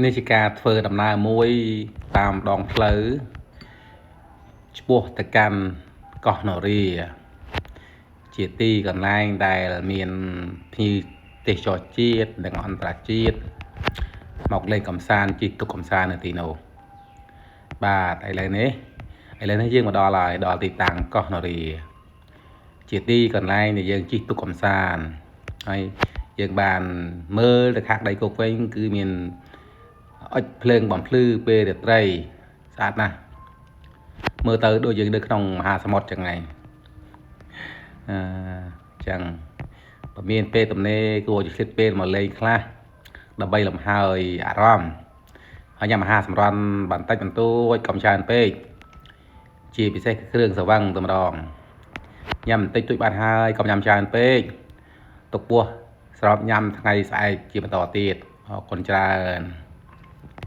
នេះជាការធ្វើដំណើរមួយតាមដងផ្លូវឆ្ពោះទៅកាន់កោះនរាជាទីកន្លែងដែលមានភ្ញៀវទេសចរជាតិនិងអន្តរជាតិមកលេងកម្សាន្តជិះទូកកម្សាន្តនៅទីនោះបាទឥឡូវនេះយើងមកដល់ហើយដល់ទីតាំងកោះនរាជាទីកន្លែងដែលយើងជិះទូកកម្សាន្តហើយយើងបានមើលទៅខាងដីគោកវិញគឺមានអុចភ្លើងបំភ្លឺពេលរាត្រីស្អាតណាស់មើលទៅដូចយើងនៅក្នុងមហាសមុទ្រចឹងហ្នឹងចឹងបើមានពេលទំនេរគួរจะឆ្លៀតពេលមកលេងខ្លះដើម្បីលំហើយអារម្មណ៍ហើយញ៉ាំអាហារសម្រន់បន្តិចបន្តួចកុំច្រើនពេកជាពិសេសគឺគ្រឿងស្រវឹងតែម្ដងញ៉ាំបន្តិចតួចបានហើយកុំញ៉ាំច្រើនពេកទុកពោះស្រោបញ៉ាំថ្ងៃស្អែកជាបន្តទៀតអរគុណច្រើន